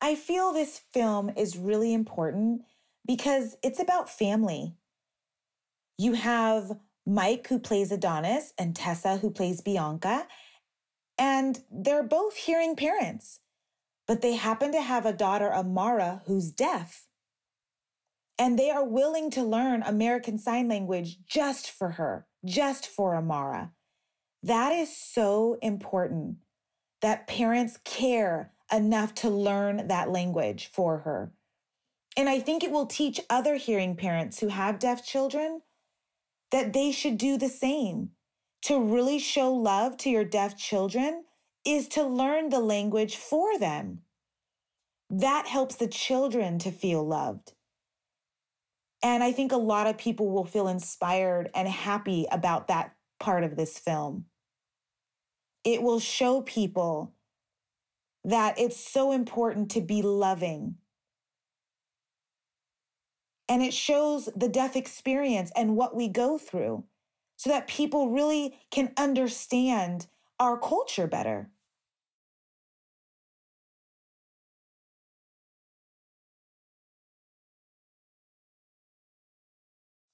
I feel this film is really important because it's about family. You have Mike, who plays Adonis, and Tessa, who plays Bianca, and they're both hearing parents, but they happen to have a daughter, Amara, who's deaf. And they are willing to learn American Sign Language just for her, just for Amara. That is so important, that parents care enough to learn that language for her. And I think it will teach other hearing parents who have deaf children that they should do the same. To really show love to your deaf children is to learn the language for them. That helps the children to feel loved. And I think a lot of people will feel inspired and happy about that part of this film. It will show people that it's so important to be loving. And it shows the deaf experience and what we go through so that people really can understand our culture better.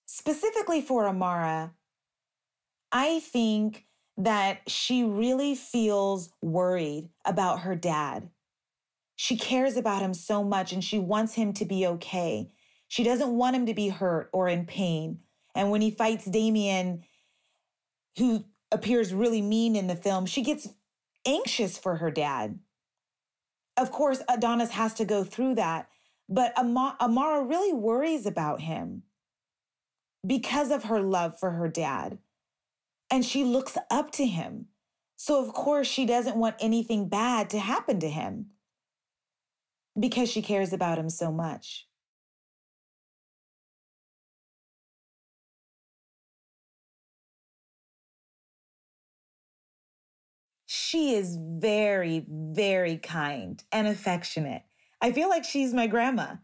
Specifically for Amara, I think that she really feels worried about her dad. She cares about him so much and she wants him to be okay. She doesn't want him to be hurt or in pain. And when he fights Damien, who appears really mean in the film, she gets anxious for her dad. Of course, Adonis has to go through that, but Amara really worries about him because of her love for her dad. And she looks up to him. So of course, she doesn't want anything bad to happen to him because she cares about him so much. She is very, very kind and affectionate. I feel like she's my grandma,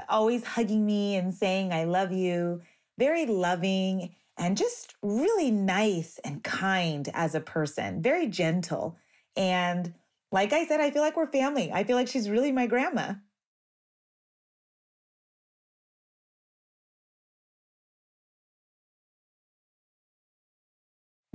always hugging me and saying, I love you. Very loving and just really nice and kind as a person, very gentle. And like I said, I feel like we're family. I feel like she's really my grandma.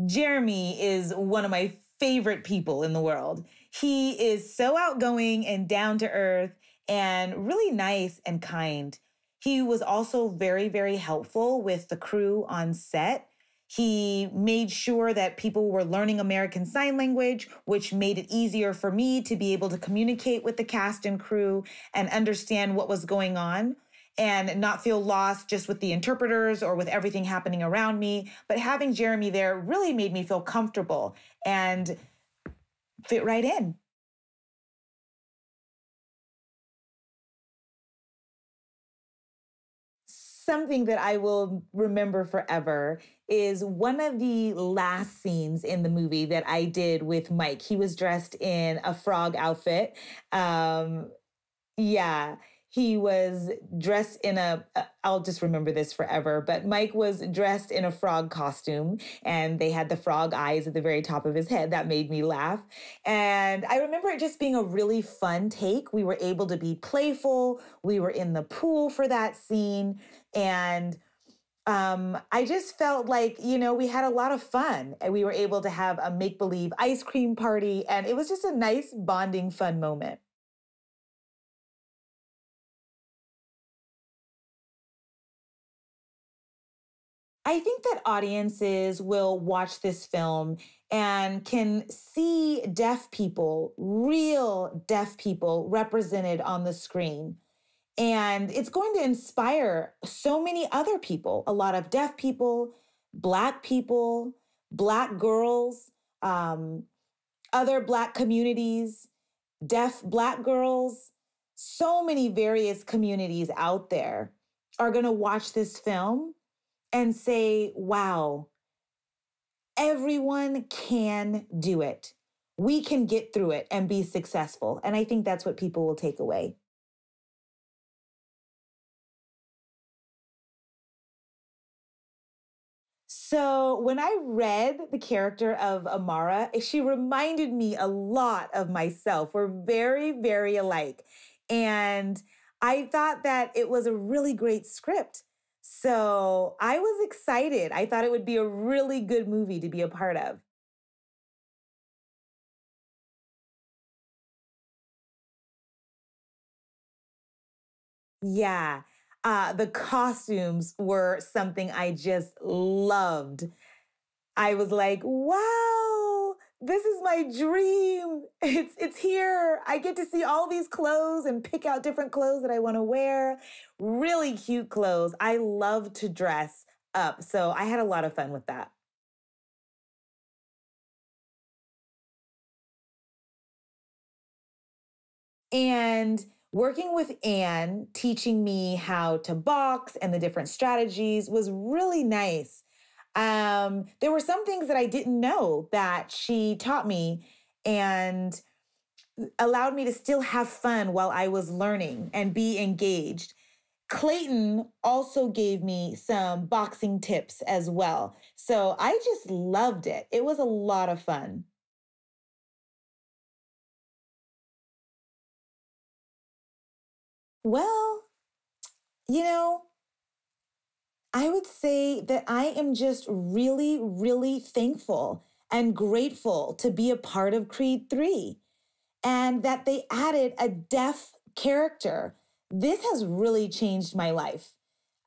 Jeremy is one of my favorite people in the world. He is so outgoing and down to earth and really nice and kind. He was also very, very helpful with the crew on set. He made sure that people were learning American Sign Language, which made it easier for me to be able to communicate with the cast and crew and understand what was going on and not feel lost just with the interpreters or with everything happening around me. But having Jeremy there really made me feel comfortable and fit right in. Something that I will remember forever is one of the last scenes in the movie that I did with Mike. He was dressed in a frog outfit. Yeah, he was dressed in I'll just remember this forever, but Mike was dressed in a frog costume and they had the frog eyes at the very top of his head. That made me laugh. And I remember it just being a really fun take. We were able to be playful. We were in the pool for that scene. And I just felt like, we had a lot of fun and we were able to have a make-believe ice cream party. And it was just a nice bonding, fun moment. I think that audiences will watch this film and can see deaf people, real deaf people represented on the screen. And it's going to inspire so many other people, a lot of deaf people, Black girls, other Black communities, deaf Black girls, so many various communities out there are going to watch this film and say, wow, everyone can do it. We can get through it and be successful. And I think that's what people will take away. So when I read the character of Amara, she reminded me a lot of myself. We're very, very alike. And I thought that it was a really great script. So I was excited. I thought it would be a really good movie to be a part of. Yeah. The costumes were something I just loved. I was like, wow, this is my dream. It's here. I get to see all these clothes and pick out different clothes that I want to wear. Really cute clothes. I love to dress up. So I had a lot of fun with that. And working with Anne, teaching me how to box and the different strategies was really nice. There were some things that I didn't know that she taught me and allowed me to still have fun while I was learning and be engaged. Clayton also gave me some boxing tips as well. So I just loved it. It was a lot of fun. Well, you know, I would say that I am just really, really thankful and grateful to be a part of Creed 3 and that they added a deaf character. This has really changed my life.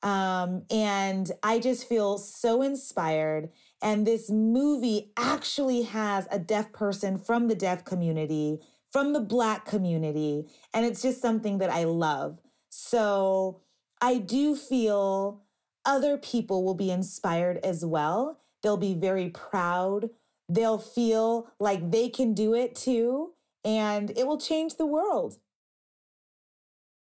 And I just feel so inspired. And this movie actually has a deaf person from the deaf community, from the Black community. And it's just something that I love. So I do feel other people will be inspired as well. They'll be very proud. They'll feel like they can do it too. And it will change the world.